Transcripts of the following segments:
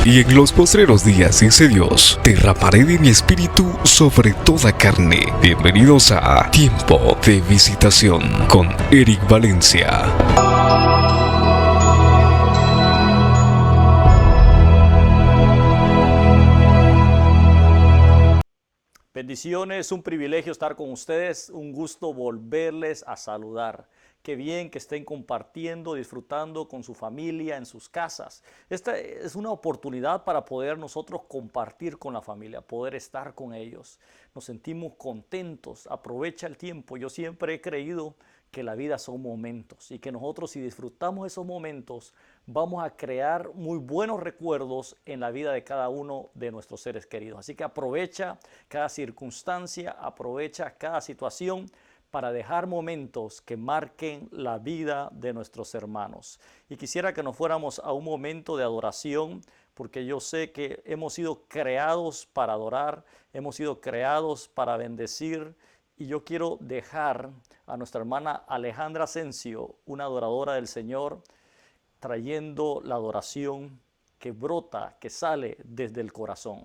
Y en los postreros días dice Dios, derramaré de mi espíritu sobre toda carne. Bienvenidos a Tiempo de Visitación con Eric Valencia. Bendiciones, un privilegio estar con ustedes, un gusto volverles a saludar. Qué bien que estén compartiendo, disfrutando con su familia en sus casas. Esta es una oportunidad para poder nosotros compartir con la familia, poder estar con ellos. Nos sentimos contentos, aprovecha el tiempo. Yo siempre he creído que la vida son momentos y que nosotros, si disfrutamos esos momentos, vamos a crear muy buenos recuerdos en la vida de cada uno de nuestros seres queridos. Así que aprovecha cada circunstancia, aprovecha cada situación para dejar momentos que marquen la vida de nuestros hermanos. Y quisiera que nos fuéramos a un momento de adoración, porque yo sé que hemos sido creados para adorar, hemos sido creados para bendecir. Y yo quiero dejar a nuestra hermana Alejandra Asensio, una adoradora del Señor, trayendo la adoración que brota, que sale desde el corazón.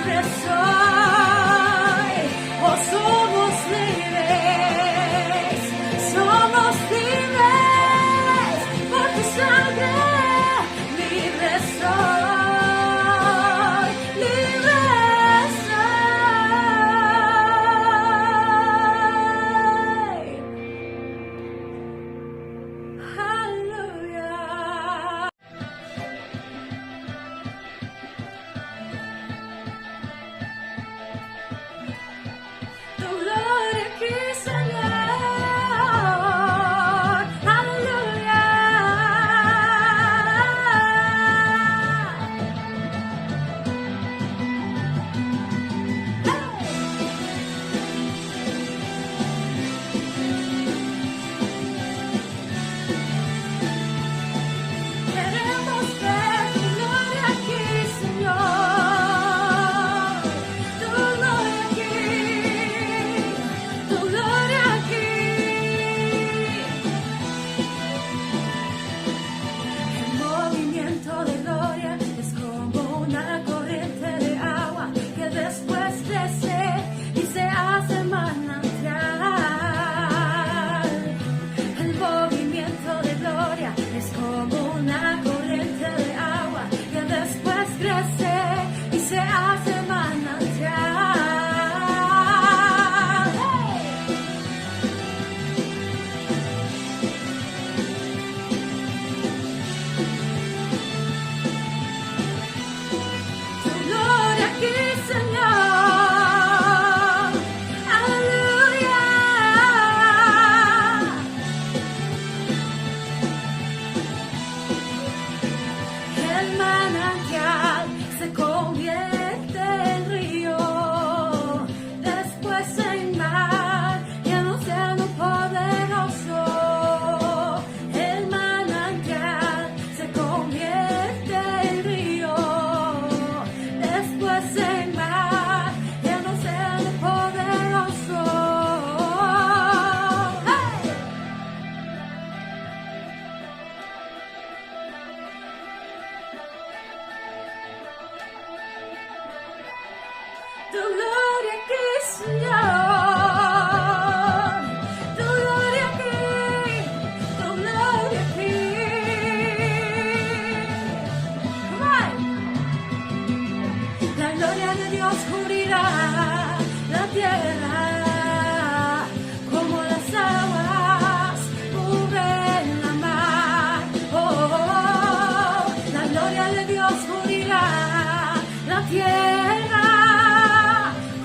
libre soy, oh, somos libres por tu sangre, libre soy, libre soy. Aleluya. Tu gloria aquí, Señor, aleluya. Queremos ver tu gloria aquí, Señor, tu gloria aquí, tu gloria aquí. El movimiento de gloria es como una corriente de agua que después crece y se hace manantial. El movimiento de gloria es como una corriente de agua que después crece y se hace manantial. Tu gloria aquí, Señor, aleluya. El manantial se convierte en río, después en mar, y en océano poderoso. El manantial se convierte en río, después en mar, y en océano poderoso. ¡Hey! Tu gloria aquí, Señor, tu gloria aquí, tu gloria aquí. Come on. La gloria de Dios cubrirá la tierra como las aguas cubren la mar. Oh, oh, oh. La gloria de Dios cubrirá la tierra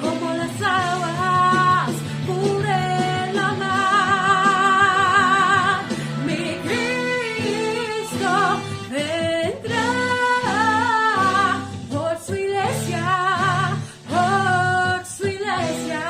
como las aguas cubren la mar. Mi Cristo vendrá por su iglesia, por su iglesia.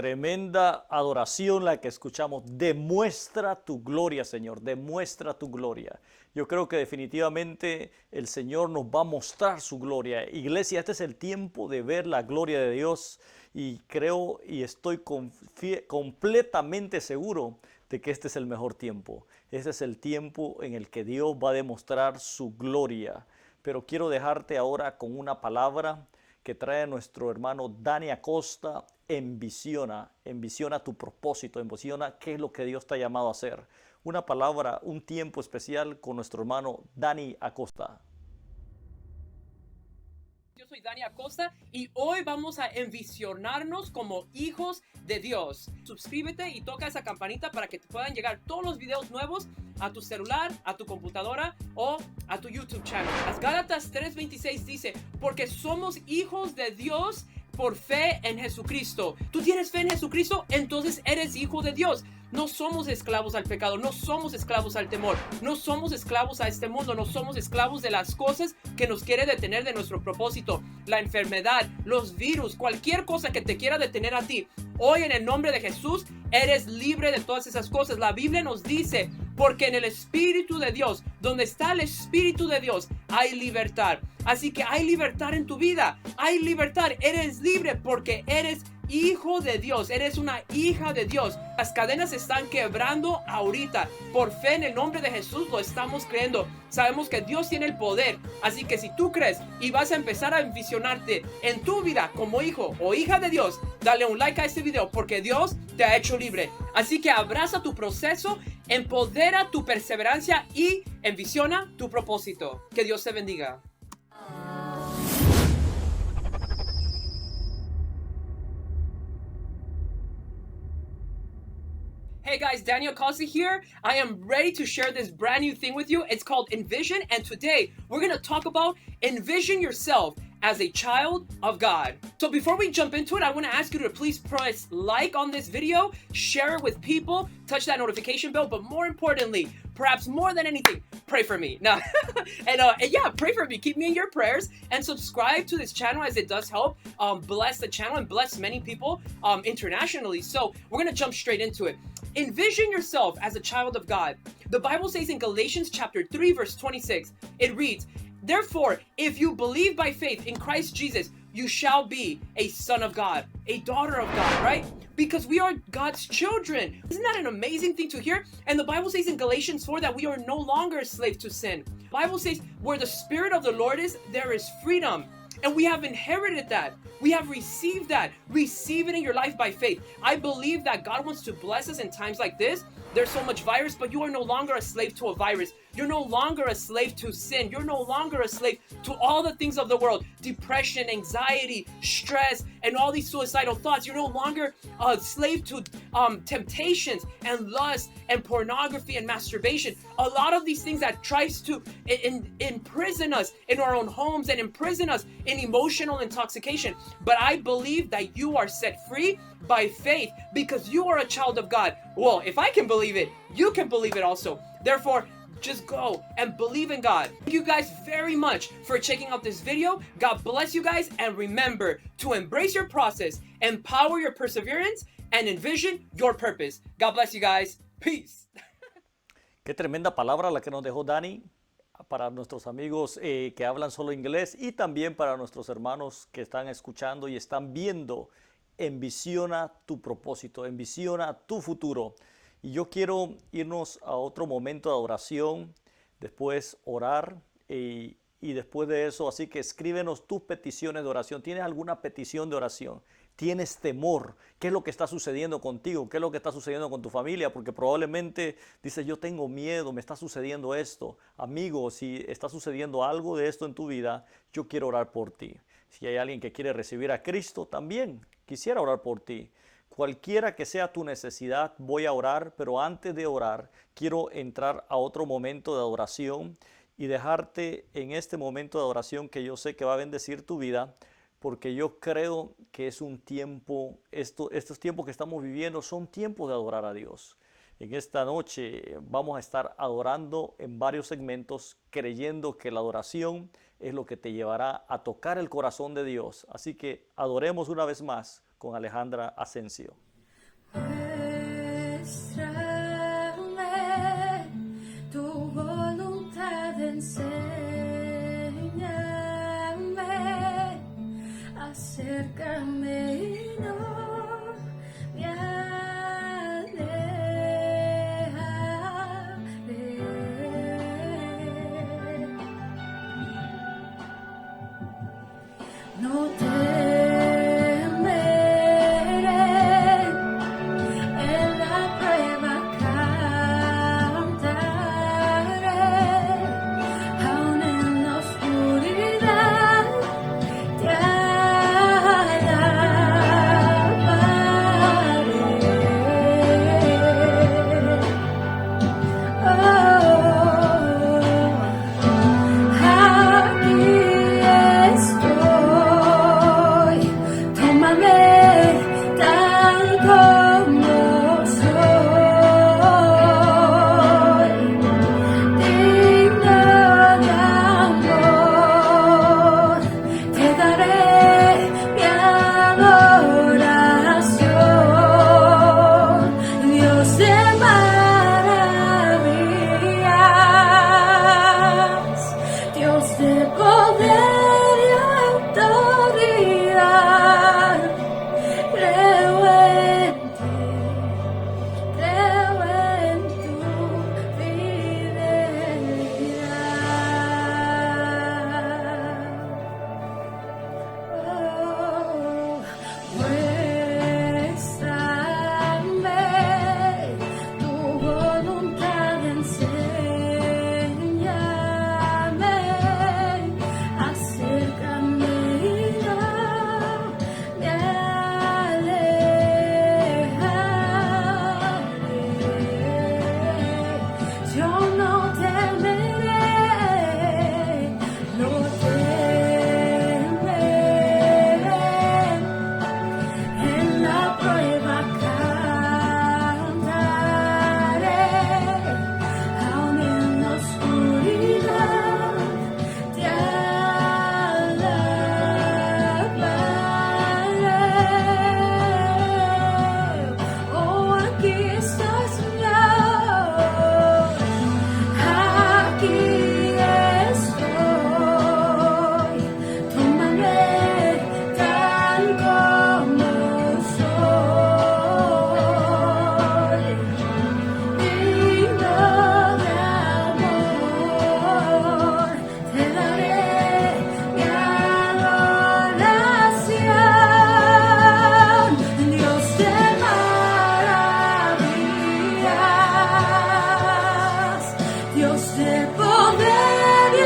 Tremenda adoración la que escuchamos. Demuestra tu gloria, Señor. Demuestra tu gloria. Yo creo que definitivamente el Señor nos va a mostrar su gloria. Iglesia, este es el tiempo de ver la gloria de Dios. Y creo y estoy completamente seguro de que este es el mejor tiempo. Este es el tiempo en el que Dios va a demostrar su gloria. Pero quiero dejarte ahora con una palabra que trae nuestro hermano Dani Acosta. Envisiona tu propósito, envisiona qué es lo que Dios te ha llamado a hacer. Una palabra, un tiempo especial con nuestro hermano Dani Acosta. Yo soy Dani Acosta y hoy vamos a envisionarnos como hijos de Dios. Suscríbete y toca esa campanita para que te puedan llegar todos los videos nuevos a tu celular, a tu computadora o a tu YouTube channel. Las Gálatas 3:26 dice, porque somos hijos de Dios por fe en Jesucristo. ¿Tú tienes fe en Jesucristo? Entonces eres hijo de Dios. No somos esclavos al pecado, no somos esclavos al temor, no somos esclavos a este mundo, no somos esclavos de las cosas que nos quiere detener de nuestro propósito, la enfermedad, los virus, cualquier cosa que te quiera detener a ti. Hoy en el nombre de Jesús eres libre de todas esas cosas. La Biblia nos dice, porque en el Espíritu de Dios, donde está el Espíritu de Dios, hay libertad. Así que hay libertad en tu vida, hay libertad, eres libre porque eres hijo de Dios, eres una hija de Dios. Las cadenas se están quebrando ahorita. Por fe en el nombre de Jesús lo estamos creyendo. Sabemos que Dios tiene el poder. Así que si tú crees y vas a empezar a envisionarte en tu vida como hijo o hija de Dios, dale un like a este video porque Dios te ha hecho libre. Así que abraza tu proceso, empodera tu perseverancia y envisiona tu propósito. Que Dios te bendiga. Hey guys, Daniel Acosta here. I am ready to share this brand new thing with you. It's called Envision, and today we're going to talk about envision yourself as a child of God. So before we jump into it, I want to ask you to please press like on this video, share it with people, touch that notification bell, but more importantly, perhaps more than anything, pray for me. Now, and yeah, pray for me. Keep me in your prayers and subscribe to this channel as it does help bless the channel and bless many people internationally. So we're going to jump straight into it. Envision yourself as a child of God. The Bible says in Galatians chapter 3, verse 26, it reads, therefore, if you believe by faith in Christ Jesus, you shall be a son of God, a daughter of God, right? Because we are God's children. Isn't that an amazing thing to hear? And the Bible says in Galatians 4 that we are no longer a slave to sin. The Bible says where the Spirit of the Lord is, there is freedom. And we have inherited that. We have received that. Receive it in your life by faith. I believe that God wants to bless us in times like this. There's so much virus, but you are no longer a slave to a virus. You're no longer a slave to sin. You're no longer a slave to all the things of the world. Depression, anxiety, stress, and all these suicidal thoughts. You're no longer a slave to temptations and lust and pornography and masturbation. A lot of these things that tries to imprison us in our own homes and imprison us in emotional intoxication. But I believe that you are set free by faith because you are a child of God. Well, if I can believe it, you can believe it also. Therefore, just go and believe in God. Thank you guys very much for checking out this video. God bless you guys, and remember to embrace your process, empower your perseverance, and envision your purpose. God bless you guys. Peace. Qué tremenda palabra la que nos dejó Dani para nuestros amigos que hablan solo inglés y también para nuestros hermanos que están escuchando y están viendo. Envisiona tu propósito, envisiona tu futuro. Y yo quiero irnos a otro momento de oración, después orar y después de eso, así que escríbenos tus peticiones de oración. ¿Tienes alguna petición de oración? ¿Tienes temor? ¿Qué es lo que está sucediendo contigo? ¿Qué es lo que está sucediendo con tu familia? Porque probablemente dices, yo tengo miedo, me está sucediendo esto. Amigo, si está sucediendo algo de esto en tu vida, yo quiero orar por ti. Si hay alguien que quiere recibir a Cristo, también quisiera orar por ti. Cualquiera que sea tu necesidad, voy a orar, pero antes de orar, quiero entrar a otro momento de adoración y dejarte en este momento de adoración que yo sé que va a bendecir tu vida, porque yo creo que es un tiempo, estos tiempos que estamos viviendo son tiempos de adorar a Dios. En esta noche vamos a estar adorando en varios segmentos, creyendo que la adoración es lo que te llevará a tocar el corazón de Dios. Así que adoremos una vez más con Alejandra Asensio. Muéstrame tu voluntad, enséñame, acércame y no me alejaré. No temeré, en la prueba cantaré, aún en la oscuridad te Dios de poder y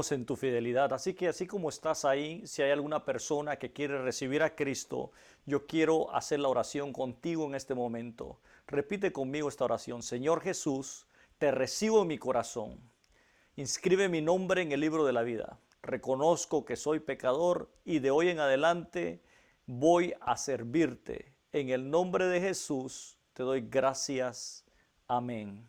creemos en tu fidelidad. Así que así como estás ahí, si hay alguna persona que quiere recibir a Cristo, yo quiero hacer la oración contigo en este momento. Repite conmigo esta oración. Señor Jesús, te recibo en mi corazón. Inscribe mi nombre en el libro de la vida. Reconozco que soy pecador y de hoy en adelante voy a servirte. En el nombre de Jesús te doy gracias. Amén.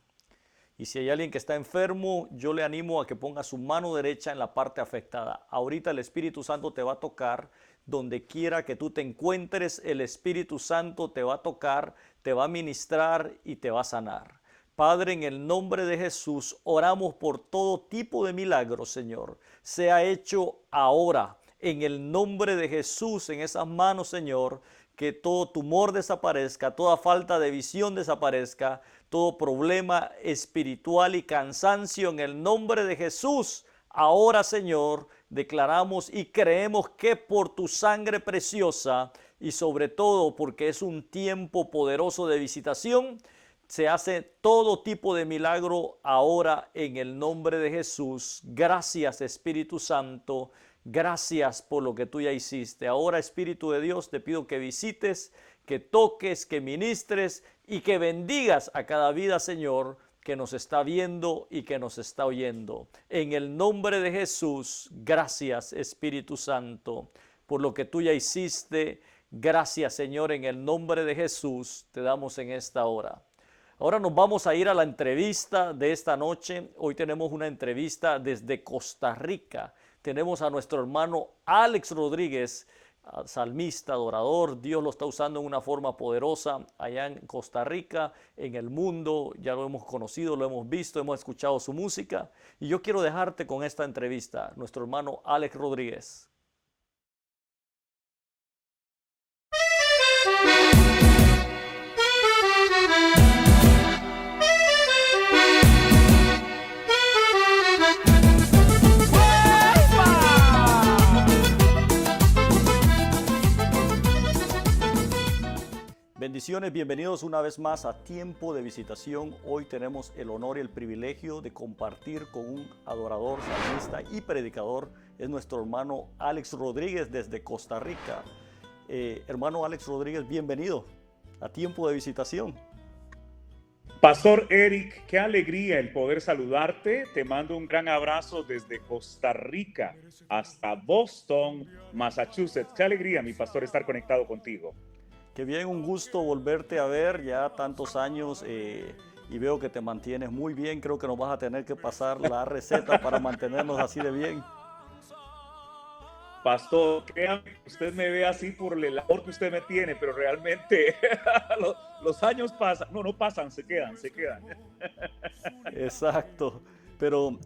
Y si hay alguien que está enfermo, yo le animo a que ponga su mano derecha en la parte afectada. Ahorita el Espíritu Santo te va a tocar. Donde quiera que tú te encuentres, el Espíritu Santo te va a tocar, te va a ministrar y te va a sanar. Padre, en el nombre de Jesús, oramos por todo tipo de milagros, Señor. Sea hecho ahora, en el nombre de Jesús, en esas manos, Señor, que todo tumor desaparezca, toda falta de visión desaparezca, todo problema espiritual y cansancio, en el nombre de Jesús. Ahora, Señor, declaramos y creemos que por tu sangre preciosa y sobre todo porque es un tiempo poderoso de visitación, se hace todo tipo de milagro ahora en el nombre de Jesús. Gracias, Espíritu Santo. Gracias por lo que tú ya hiciste. Ahora, Espíritu de Dios, te pido que visites, que toques, que ministres y que bendigas a cada vida, Señor, que nos está viendo y que nos está oyendo. En el nombre de Jesús, gracias, Espíritu Santo, por lo que tú ya hiciste. Gracias, Señor, en el nombre de Jesús te damos en esta hora. Ahora nos vamos a ir a la entrevista de esta noche. Hoy tenemos una entrevista desde Costa Rica. Tenemos a nuestro hermano Alex Rodríguez, salmista, adorador. Dios lo está usando en una forma poderosa allá en Costa Rica, en el mundo. Ya lo hemos conocido, lo hemos visto, hemos escuchado su música. Y yo quiero dejarte con esta entrevista, nuestro hermano Alex Rodríguez. Bendiciones, bienvenidos una vez más a Tiempo de Visitación. Hoy tenemos el honor y el privilegio de compartir con un adorador, salmista y predicador. Es nuestro hermano Alex Rodríguez desde Costa Rica. Hermano Alex Rodríguez, bienvenido a Tiempo de Visitación. Pastor Eric, qué alegría el poder saludarte. Te mando un gran abrazo desde Costa Rica hasta Boston, Massachusetts. Qué alegría, mi pastor, estar conectado contigo. Qué bien, un gusto volverte a ver ya tantos años y veo que te mantienes muy bien. Creo que nos vas a tener que pasar la receta para mantenernos así de bien. Pastor, créame, usted me ve así por el labor que usted me tiene, pero realmente los años pasan, no pasan, se quedan. Exacto, pero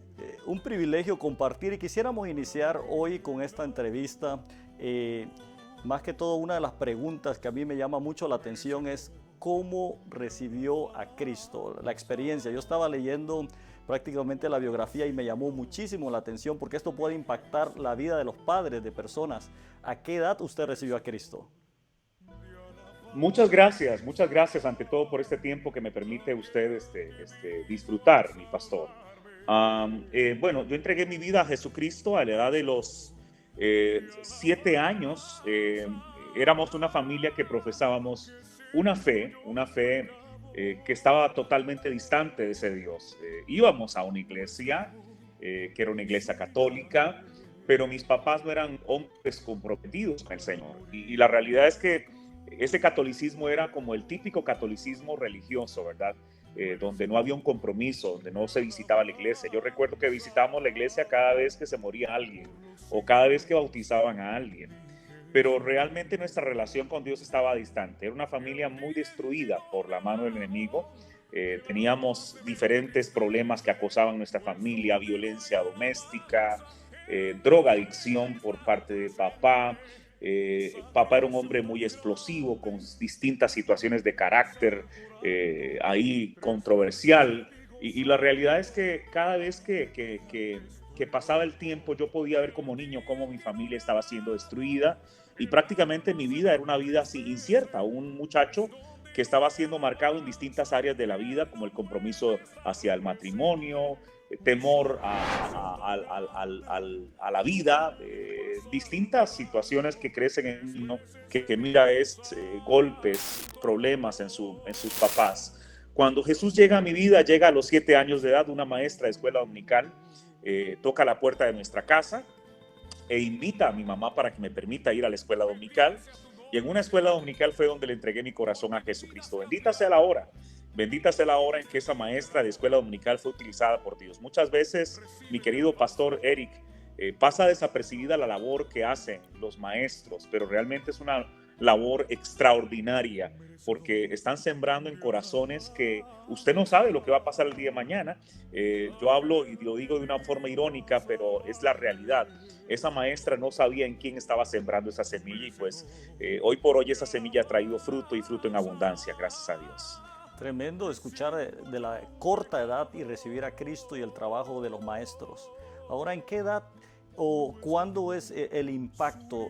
un privilegio compartir y quisiéramos iniciar hoy con esta entrevista. Más que todo, una de las preguntas que a mí me llama mucho la atención es cómo recibió a Cristo, la experiencia. Yo estaba leyendo prácticamente la biografía y me llamó muchísimo la atención porque esto puede impactar la vida de los padres de personas. ¿A qué edad usted recibió a Cristo? Muchas gracias ante todo por este tiempo que me permite usted disfrutar, mi pastor. Bueno, yo entregué mi vida a Jesucristo a la edad de los 7 años. Éramos una familia que profesábamos una fe que estaba totalmente distante de ese Dios. Íbamos a una iglesia que era una iglesia católica, pero mis papás no eran hombres comprometidos con el Señor. Y la realidad es que ese catolicismo era como el típico catolicismo religioso, ¿verdad? Donde no había un compromiso, donde no se visitaba la iglesia. Yo recuerdo que visitábamos la iglesia cada vez que se moría alguien o cada vez que bautizaban a alguien. Pero realmente nuestra relación con Dios estaba distante. Era una familia muy destruida por la mano del enemigo. Teníamos diferentes problemas que acosaban nuestra familia: violencia doméstica, drogadicción por parte de papá. Papá era un hombre muy explosivo, con distintas situaciones de carácter ahí controversial. Y la realidad es que cada vez que pasaba el tiempo, yo podía ver como niño cómo mi familia estaba siendo destruida, y prácticamente mi vida era una vida así incierta, un muchacho que estaba siendo marcado en distintas áreas de la vida, como el compromiso hacia el matrimonio, temor a la vida, distintas situaciones que crecen en uno, que mira golpes, problemas en sus papás. Cuando Jesús llega a mi vida, llega a los 7 años de edad, una maestra de escuela dominical toca la puerta de nuestra casa e invita a mi mamá para que me permita ir a la escuela dominical. Y en una escuela dominical fue donde le entregué mi corazón a Jesucristo. Bendita sea la hora en que esa maestra de escuela dominical fue utilizada por Dios. Muchas veces, mi querido pastor Eric, pasa desapercibida la labor que hacen los maestros, pero realmente es una labor extraordinaria, porque están sembrando en corazones que usted no sabe lo que va a pasar el día de mañana. Yo hablo y lo digo de una forma irónica, pero es la realidad. Esa maestra no sabía en quién estaba sembrando esa semilla, y pues hoy por hoy esa semilla ha traído fruto, y fruto en abundancia, gracias a Dios. Tremendo escuchar de la corta edad y recibir a Cristo y el trabajo de los maestros. Ahora, ¿en qué edad o cuándo es el impacto?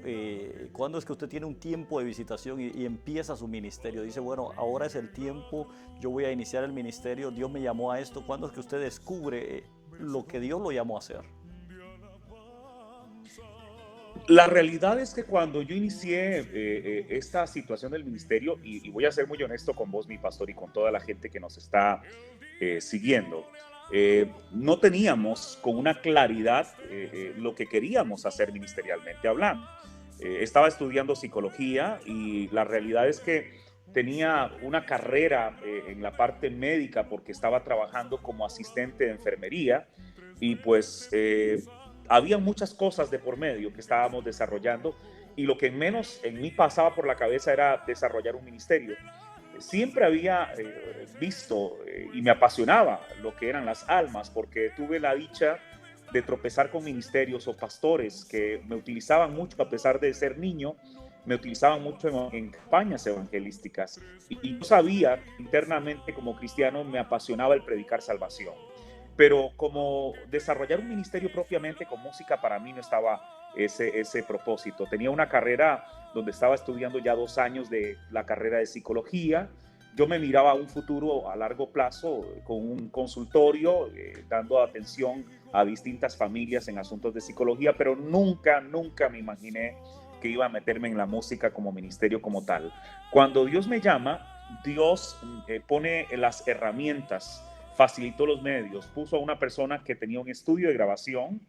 ¿Cuándo es que usted tiene un tiempo de visitación y empieza su ministerio? Dice, bueno, ahora es el tiempo, yo voy a iniciar el ministerio, Dios me llamó a esto. ¿Cuándo es que usted descubre lo que Dios lo llamó a hacer? La realidad es que cuando yo inicié esta situación del ministerio, y voy a ser muy honesto con vos, mi pastor, y con toda la gente que nos está siguiendo, no teníamos con una claridad lo que queríamos hacer ministerialmente hablando. Estaba estudiando psicología, y la realidad es que tenía una carrera en la parte médica, porque estaba trabajando como asistente de enfermería, y pues había muchas cosas de por medio que estábamos desarrollando, y lo que menos en mí pasaba por la cabeza era desarrollar un ministerio. Siempre había visto y me apasionaba lo que eran las almas, porque tuve la dicha de tropezar con ministerios o pastores que me utilizaban mucho, a pesar de ser niño, me utilizaban mucho en campañas evangelísticas, y yo sabía internamente, como cristiano, me apasionaba el predicar salvación. Pero como desarrollar un ministerio propiamente con música, para mí no estaba ese propósito. Tenía una carrera donde estaba estudiando ya 2 años de la carrera de psicología. Yo me miraba a un futuro a largo plazo con un consultorio, dando atención a distintas familias en asuntos de psicología, pero nunca me imaginé que iba a meterme en la música como ministerio como tal. Cuando Dios me llama, Dios pone las herramientas, facilitó los medios, puso a una persona que tenía un estudio de grabación,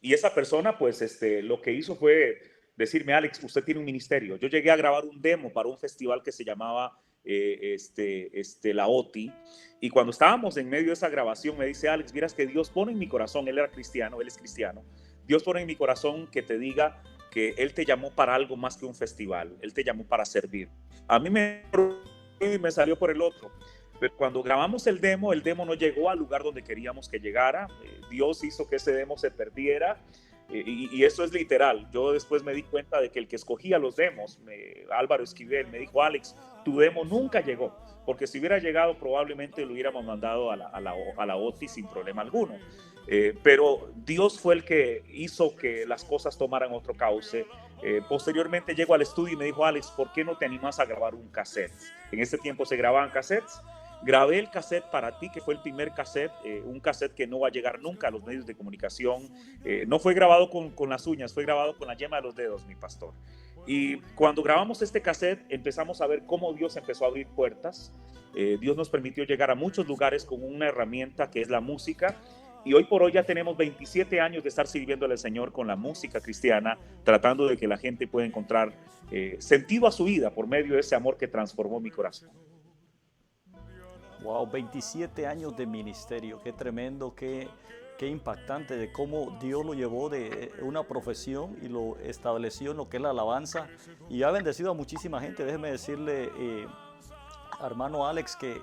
y esa persona pues lo que hizo fue decirme, Alex, usted tiene un ministerio. Yo llegué a grabar un demo para un festival que se llamaba la OTI, y cuando estábamos en medio de esa grabación me dice, Alex, miras que Dios pone en mi corazón, él es cristiano, Dios pone en mi corazón que te diga que Él te llamó para algo más que un festival, Él te llamó para servir. A mí me salió por el otro. Pero cuando grabamos el demo no llegó al lugar donde queríamos que llegara. Dios hizo que ese demo se perdiera, y eso es literal. Yo después me di cuenta de que el que escogía los demos, Álvaro Esquivel, me dijo, Alex, tu demo nunca llegó, porque si hubiera llegado probablemente lo hubiéramos mandado a la OTI sin problema alguno. Pero Dios fue el que hizo que las cosas tomaran otro cauce. Posteriormente llegó al estudio y me dijo, Alex, ¿por qué no te animas a grabar un cassette? En ese tiempo se grababan cassettes. Grabé el cassette para ti, que fue el primer cassette, un cassette que no va a llegar nunca a los medios de comunicación. No fue grabado con las uñas, fue grabado con la yema de los dedos, mi pastor. Y cuando grabamos este cassette, empezamos a ver cómo Dios empezó a abrir puertas. Dios nos permitió llegar a muchos lugares con una herramienta que es la música. Y hoy por hoy ya tenemos 27 años de estar sirviéndole al Señor con la música cristiana, tratando de que la gente pueda encontrar sentido a su vida por medio de ese amor que transformó mi corazón. Wow, 27 años de ministerio, qué tremendo, qué impactante de cómo Dios lo llevó de una profesión y lo estableció en lo que es la alabanza, y ha bendecido a muchísima gente. Déjeme decirle, hermano Alex, que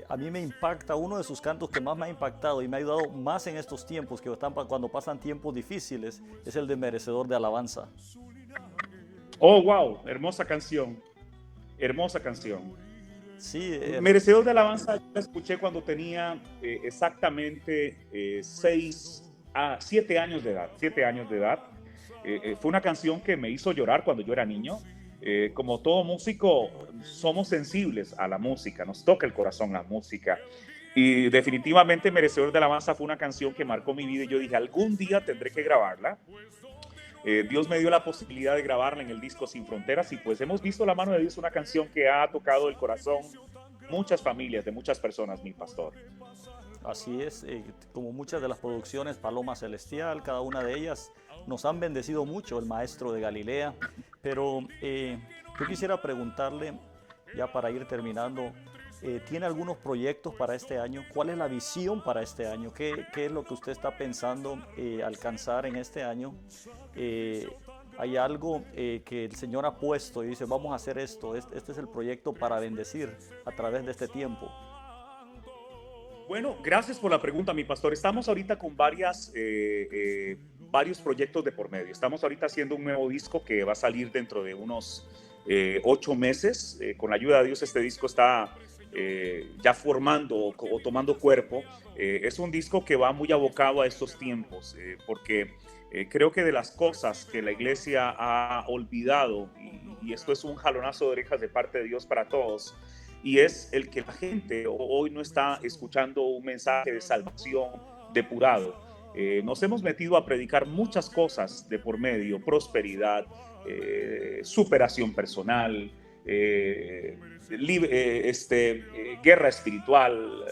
a mí me impacta, uno de sus cantos que más me ha impactado y me ha ayudado más en estos tiempos, que están cuando pasan tiempos difíciles, es el de Merecedor de Alabanza. Oh, wow, hermosa canción, hermosa canción. Sí, Merecedor de Alabanza, yo la escuché cuando tenía exactamente 7 años de edad. 7 años de edad. Fue una canción que me hizo llorar cuando yo era niño. Como todo músico, somos sensibles a la música, nos toca el corazón la música. Y definitivamente Merecedor de Alabanza fue una canción que marcó mi vida y yo dije, algún día tendré que grabarla. Dios me dio la posibilidad de grabarla en el disco Sin Fronteras y pues hemos visto la mano de Dios, una canción que ha tocado el corazón muchas familias, de muchas personas, mi pastor. Así es, como muchas de las producciones Paloma Celestial, cada una de ellas nos han bendecido mucho, el Maestro de Galilea, pero yo quisiera preguntarle, ya para ir terminando, ¿tiene algunos proyectos para este año? ¿Cuál es la visión para este año? ¿Qué es lo que usted está pensando alcanzar en este año? ¿Hay algo que el Señor ha puesto y dice, vamos a hacer esto, este es el proyecto para bendecir a través de este tiempo? Bueno, gracias por la pregunta, mi pastor. Estamos ahorita con varios proyectos de por medio. Estamos ahorita haciendo un nuevo disco que va a salir dentro de unos 8 meses. Con la ayuda de Dios, este disco está ya formando o tomando cuerpo. Es un disco que va muy abocado a estos tiempos, porque creo que de las cosas que la iglesia ha olvidado, y esto es un jalonazo de orejas de parte de Dios para todos, y es el que la gente hoy no está escuchando un mensaje de salvación depurado. Nos hemos metido a predicar muchas cosas de por medio, prosperidad, superación personal, guerra espiritual,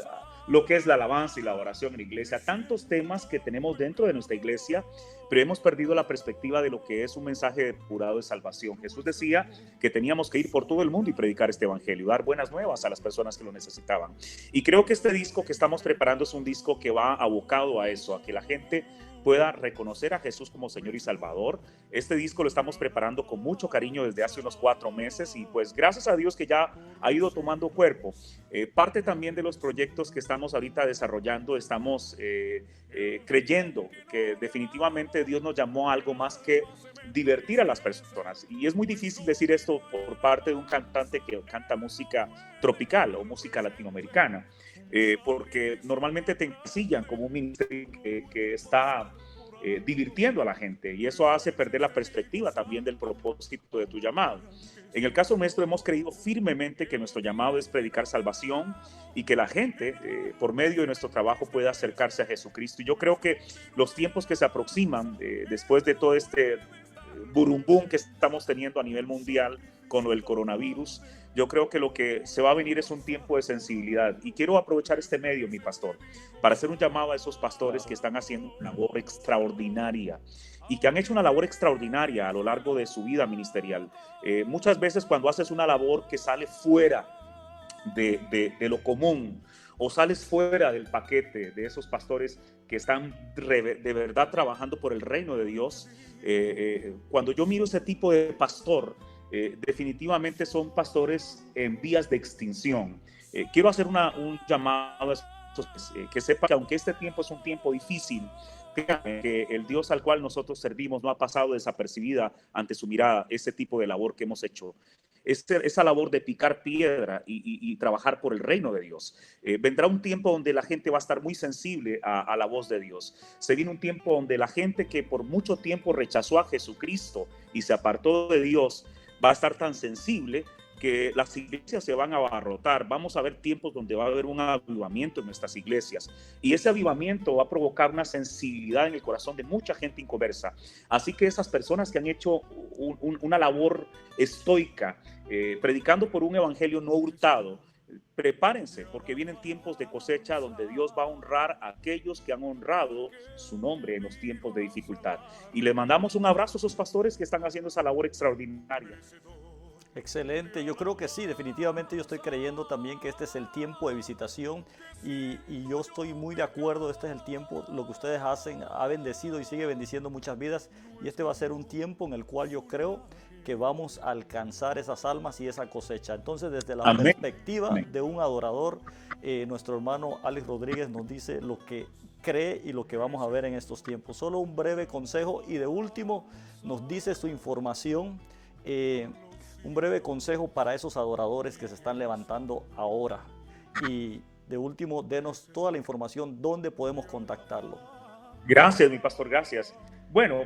lo que es la alabanza y la adoración en la iglesia, tantos temas que tenemos dentro de nuestra iglesia, pero hemos perdido la perspectiva de lo que es un mensaje depurado de salvación. Jesús decía que teníamos que ir por todo el mundo y predicar este evangelio, dar buenas nuevas a las personas que lo necesitaban. Y creo que este disco que estamos preparando es un disco que va abocado a eso, a que la gente pueda reconocer a Jesús como Señor y Salvador. Este disco lo estamos preparando con mucho cariño desde hace unos 4 meses y pues gracias a Dios que ya ha ido tomando cuerpo. Parte también de los proyectos que estamos ahorita desarrollando, estamos creyendo que definitivamente Dios nos llamó a algo más que divertir a las personas. Y es muy difícil decir esto por parte de un cantante que canta música tropical o música latinoamericana. Porque normalmente te encasillan como un ministerio que está divirtiendo a la gente y eso hace perder la perspectiva también del propósito de tu llamado. En el caso nuestro hemos creído firmemente que nuestro llamado es predicar salvación y que la gente por medio de nuestro trabajo pueda acercarse a Jesucristo. Y yo creo que los tiempos que se aproximan después de todo este burumbum que estamos teniendo a nivel mundial con el coronavirus, yo creo que lo que se va a venir es un tiempo de sensibilidad y quiero aprovechar este medio, mi pastor, para hacer un llamado a esos pastores que están haciendo una labor extraordinaria y que han hecho una labor extraordinaria a lo largo de su vida ministerial. Muchas veces cuando haces una labor que sale fuera de lo común o sales fuera del paquete de esos pastores que están de verdad trabajando por el reino de Dios, cuando yo miro ese tipo de pastor, definitivamente son pastores en vías de extinción. Quiero hacer un llamado a estos, que sepan que aunque este tiempo es un tiempo difícil, que el Dios al cual nosotros servimos no ha pasado desapercibida ante su mirada ese tipo de labor que hemos hecho. Esa labor de picar piedra y trabajar por el reino de Dios. Vendrá un tiempo donde la gente va a estar muy sensible a la voz de Dios. Se viene un tiempo donde la gente que por mucho tiempo rechazó a Jesucristo y se apartó de Dios va a estar tan sensible que las iglesias se van a abarrotar. Vamos a ver tiempos donde va a haber un avivamiento en nuestras iglesias y ese avivamiento va a provocar una sensibilidad en el corazón de mucha gente inconversa. Así que esas personas que han hecho una labor estoica, predicando por un evangelio no hurtado, prepárense porque vienen tiempos de cosecha donde Dios va a honrar a aquellos que han honrado su nombre en los tiempos de dificultad. Y le mandamos un abrazo a esos pastores que están haciendo esa labor extraordinaria. Excelente, yo creo que sí, definitivamente yo estoy creyendo también que este es el tiempo de visitación y yo estoy muy de acuerdo, este es el tiempo, lo que ustedes hacen ha bendecido y sigue bendiciendo muchas vidas y este va a ser un tiempo en el cual yo creo que vamos a alcanzar esas almas y esa cosecha. Entonces desde la Amén. perspectiva de un adorador, nuestro hermano Alex Rodríguez nos dice lo que cree y lo que vamos a ver en estos tiempos. Solo un breve consejo y de último nos dice su información, un breve consejo para esos adoradores que se están levantando ahora. Y de último, denos toda la información, dónde podemos contactarlo. Gracias, mi pastor, gracias. Bueno,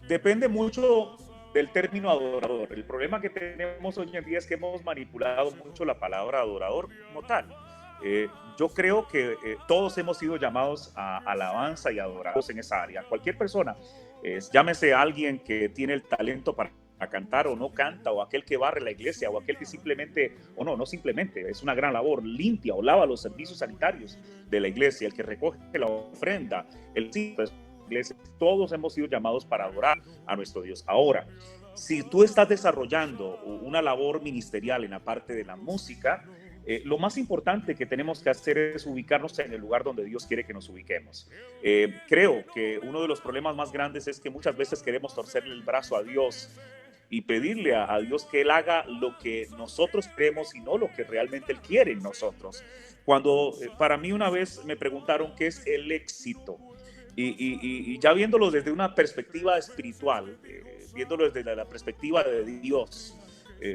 depende mucho del término adorador. El problema que tenemos hoy en día es que hemos manipulado mucho la palabra adorador como tal. Yo creo que todos hemos sido llamados a alabanza y adorados en esa área. Cualquier persona, llámese alguien que tiene el talento para cantar o no canta, o aquel que barre la iglesia, o aquel que simplemente, o no simplemente, es una gran labor, limpia o lava los servicios sanitarios de la iglesia, el que recoge la ofrenda, el sitio de la iglesia. Todos hemos sido llamados para adorar a nuestro Dios. Ahora, si tú estás desarrollando una labor ministerial en la parte de la música, lo más importante que tenemos que hacer es ubicarnos en el lugar donde Dios quiere que nos ubiquemos. Creo que uno de los problemas más grandes es que muchas veces queremos torcerle el brazo a Dios y pedirle a Dios que Él haga lo que nosotros queremos y no lo que realmente Él quiere en nosotros. Cuando para mí una vez me preguntaron qué es el éxito, y ya viéndolo desde una perspectiva espiritual, viéndolo desde la perspectiva de Dios,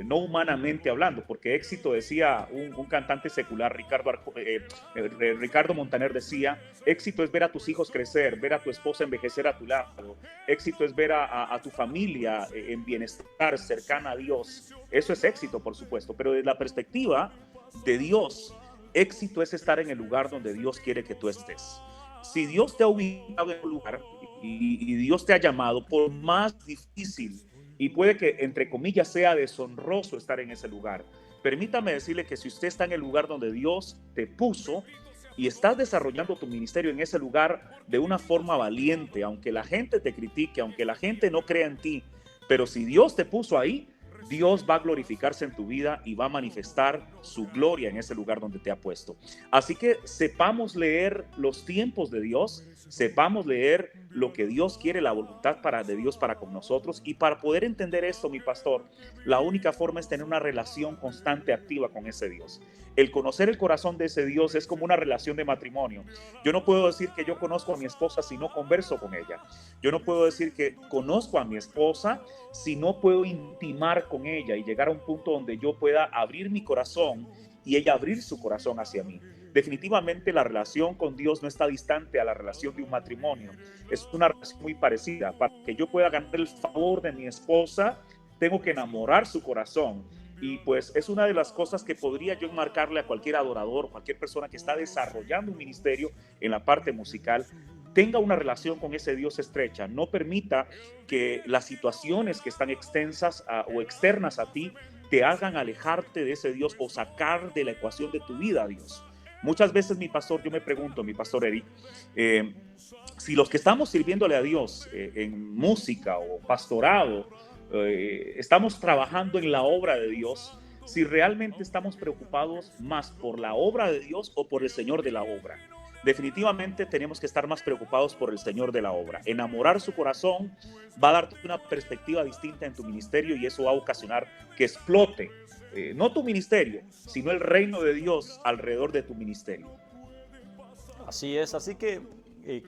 no humanamente hablando, porque éxito, decía un cantante secular, Ricardo Montaner, decía: éxito es ver a tus hijos crecer, ver a tu esposa envejecer a tu lado, éxito es ver a tu familia en bienestar, cercana a Dios. Eso es éxito, por supuesto, pero desde la perspectiva de Dios, éxito es estar en el lugar donde Dios quiere que tú estés. Si Dios te ha ubicado en un lugar y Dios te ha llamado, por más difícil y puede que, entre comillas, sea deshonroso estar en ese lugar, permítame decirle que si usted está en el lugar donde Dios te puso y estás desarrollando tu ministerio en ese lugar de una forma valiente, aunque la gente te critique, aunque la gente no crea en ti, pero si Dios te puso ahí, Dios va a glorificarse en tu vida y va a manifestar su gloria en ese lugar donde te ha puesto. Así que sepamos leer los tiempos de Dios, sepamos leer lo que Dios quiere, la voluntad de Dios para con nosotros. Y para poder entender esto, mi pastor, la única forma es tener una relación constante, activa con ese Dios. El conocer el corazón de ese Dios es como una relación de matrimonio. Yo no puedo decir que yo conozco a mi esposa si no converso con ella. Yo no puedo decir que conozco a mi esposa si no puedo intimar con ella y llegar a un punto donde yo pueda abrir mi corazón y ella abrir su corazón hacia mí. Definitivamente la relación con Dios no está distante a la relación de un matrimonio. Es una relación muy parecida. Para que yo pueda ganar el favor de mi esposa, tengo que enamorar su corazón. Y pues es una de las cosas que podría yo marcarle a cualquier adorador, cualquier persona que está desarrollando un ministerio en la parte musical. Tenga una relación con ese Dios estrecha. No permita que las situaciones que están extensas o externas a ti te hagan alejarte de ese Dios o sacar de la ecuación de tu vida a Dios. Muchas veces, mi pastor, yo me pregunto, mi pastor Eric, si los que estamos sirviéndole a Dios en música o pastorado, estamos trabajando en la obra de Dios, si realmente estamos preocupados más por la obra de Dios o por el Señor de la obra. Definitivamente tenemos que estar más preocupados por el Señor de la obra. Enamorar su corazón va a darte una perspectiva distinta en tu ministerio y eso va a ocasionar que explote, no tu ministerio, sino el reino de Dios alrededor de tu ministerio. Así es, así que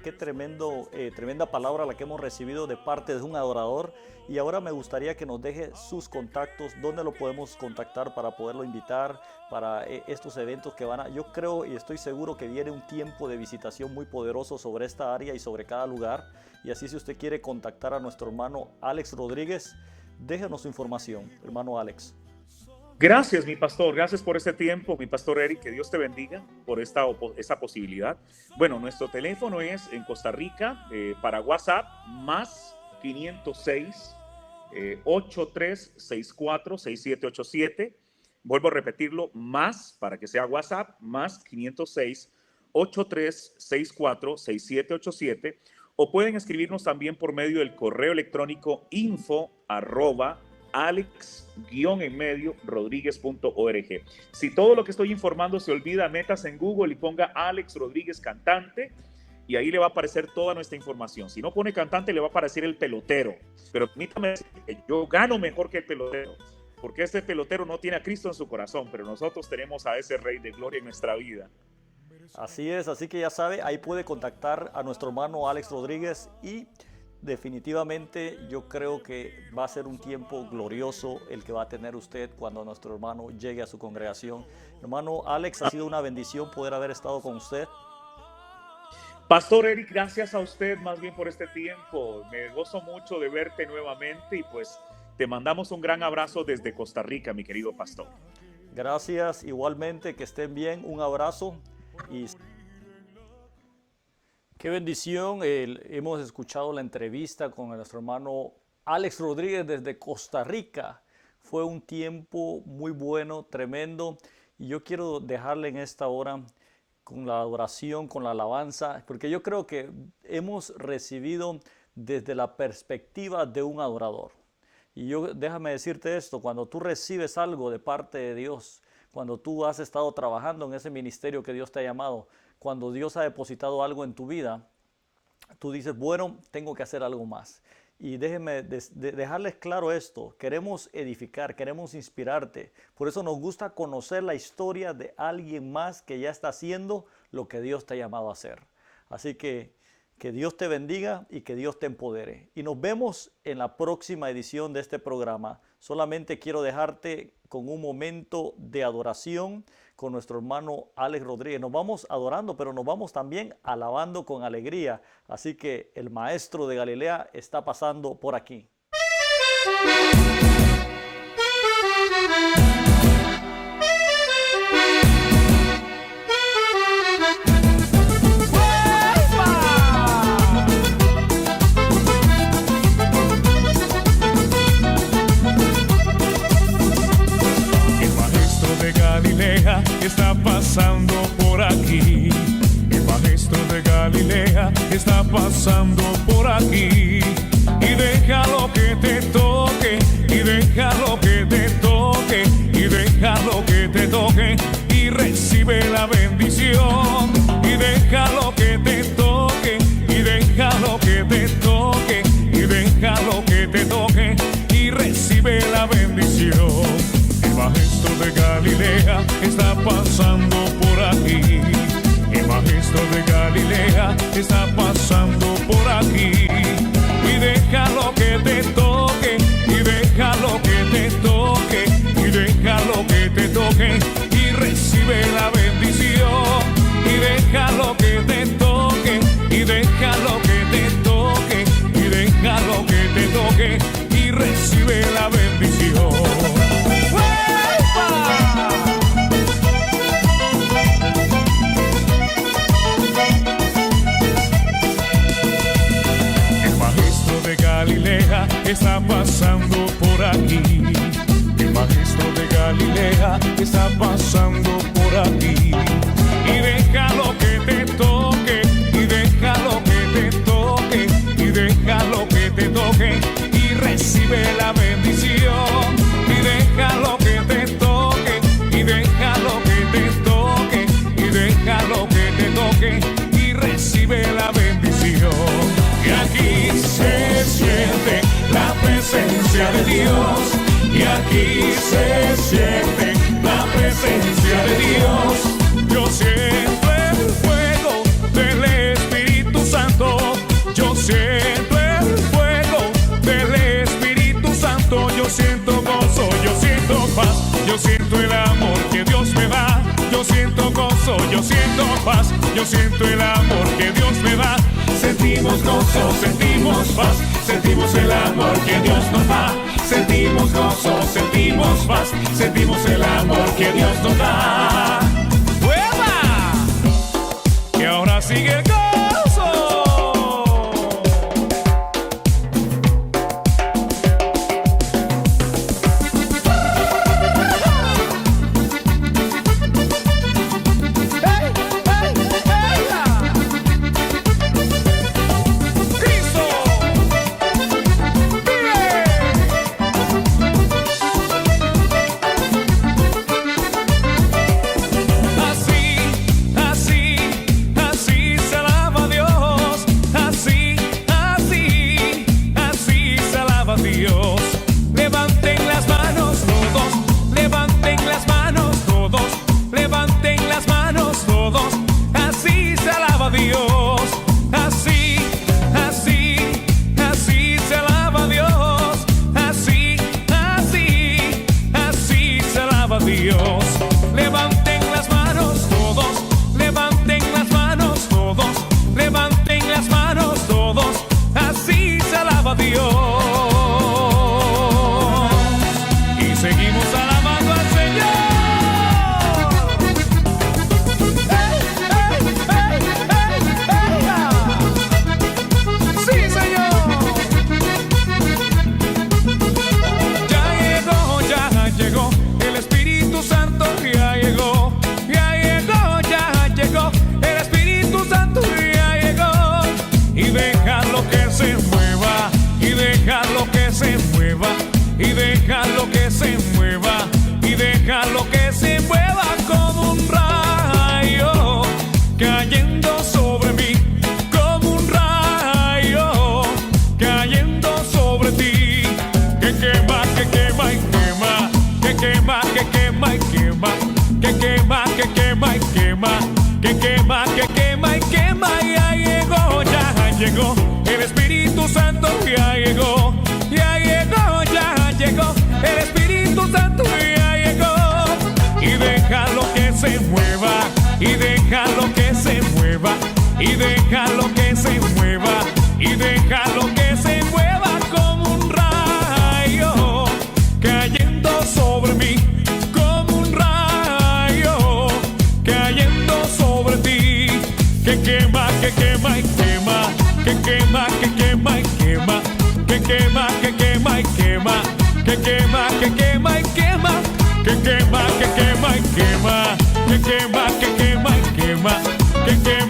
qué tremenda palabra la que hemos recibido de parte de un adorador. Y ahora me gustaría que nos deje sus contactos, dónde lo podemos contactar para poderlo invitar para estos eventos que van a... Yo creo y estoy seguro que viene un tiempo de visitación muy poderoso sobre esta área y sobre cada lugar. Y así, si usted quiere contactar a nuestro hermano Alex Rodríguez, déjenos su información, hermano Alex. Gracias, mi pastor. Gracias por este tiempo, mi pastor Eric. Que Dios te bendiga por esta posibilidad. Bueno, nuestro teléfono es en Costa Rica, para WhatsApp, más 506 8364-6787. Vuelvo a repetirlo, más, para que sea WhatsApp, más 506 8364-6787. O pueden escribirnos también por medio del correo electrónico info@alex-rodríguez.org. Si todo lo que estoy informando se olvida, metas en Google y ponga Alex Rodríguez cantante y ahí le va a aparecer toda nuestra información. Si no pone cantante, le va a aparecer el pelotero. Pero permítame decir que yo gano mejor que el pelotero, porque este pelotero no tiene a Cristo en su corazón, pero nosotros tenemos a ese Rey de Gloria en nuestra vida. Así es, así que ya sabe, ahí puede contactar a nuestro hermano Alex Rodríguez y definitivamente yo creo que va a ser un tiempo glorioso el que va a tener usted cuando nuestro hermano llegue a su congregación. Hermano Alex, ha sido una bendición poder haber estado con usted. Pastor Eric, gracias a usted más bien por este tiempo. Me gozo mucho de verte nuevamente y pues te mandamos un gran abrazo desde Costa Rica, mi querido pastor. Gracias, igualmente, que estén bien. Un abrazo y qué bendición. Hemos escuchado la entrevista con nuestro hermano Alex Rodríguez desde Costa Rica. Fue un tiempo muy bueno, tremendo. Y yo quiero dejarle en esta hora con la adoración, con la alabanza, porque yo creo que hemos recibido desde la perspectiva de un adorador. Y déjame decirte esto, cuando tú recibes algo de parte de Dios, cuando tú has estado trabajando en ese ministerio que Dios te ha llamado, cuando Dios ha depositado algo en tu vida, tú dices, bueno, tengo que hacer algo más. Y déjenme dejarles claro esto, queremos edificar, queremos inspirarte. Por eso nos gusta conocer la historia de alguien más que ya está haciendo lo que Dios te ha llamado a hacer. Así que Dios te bendiga y que Dios te empodere. Y nos vemos en la próxima edición de este programa. Solamente quiero dejarte con un momento de adoración con nuestro hermano Alex Rodríguez. Nos vamos adorando, pero nos vamos también alabando con alegría. Así que el maestro de Galilea está pasando por aquí. Galilea está pasando por aquí. El maestro de Galilea está pasando por aquí. Y déjalo que te toque, y déjalo que te toque, y déjalo que te toque, y recibe la bendición. Y déjalo que te toque, y déjalo que te toque, y déjalo que te toque, y recibe la bendición. El maestro de Galilea está pasando por aquí. El maestro de Galilea está pasando por aquí. Y déjalo que te toque, y déjalo que te toque, y déjalo que te toque, y recibe la bendición. Y déjalo que te toque, y déjalo que te toque, y déjalo que te toque, y recibe la bendición. Galilea está pasando por aquí. El maestro de Galilea está pasando por aquí. Y déjalo que te toque, y déjalo que te toque, y déjalo que te toque, y recibe la bendición. Y déjalo que te toque, y déjalo que te toque, y déjalo que te toque, y recibe la bendición. Y aquí se siente la presencia de Dios. Y aquí se siente la presencia de Dios. Yo siento el fuego del Espíritu Santo. Yo siento el fuego del Espíritu Santo. Yo siento gozo, yo siento paz. Yo siento el amor que Dios me da. Yo siento gozo, yo siento paz. Yo siento el amor que Dios me da. Sentimos gozo, sentimos paz, sentimos el amor que Dios nos da. Sentimos gozo, sentimos paz, sentimos el amor que Dios nos da. ¡Hueva! Y ahora sigue el gozo. Dios. Y seguimos alabando al Señor. déjalo que se mueva como un rayo, cayendo sobre mí, como un rayo, cayendo sobre ti, que quema, que quema y quema, que quema, que quema y quema, que quema, que quema y quema, que quema, que quema y quema, ya llegó, el Espíritu Santo ya llegó, ya llegó, ya llegó, el Espíritu Santo ya llegó, y déjalo que se mueva, y déjalo que se mueva, y déjalo que se mueva, y déjalo que se mueva como un rayo, cayendo sobre mí, como un rayo, cayendo sobre ti, que quema, que quema y quema, que quema, que quema y quema, que quema, que quema y quema, que quema, que quema y quema, que quema, que quema y quema, que quema, que quema y quema, que quema.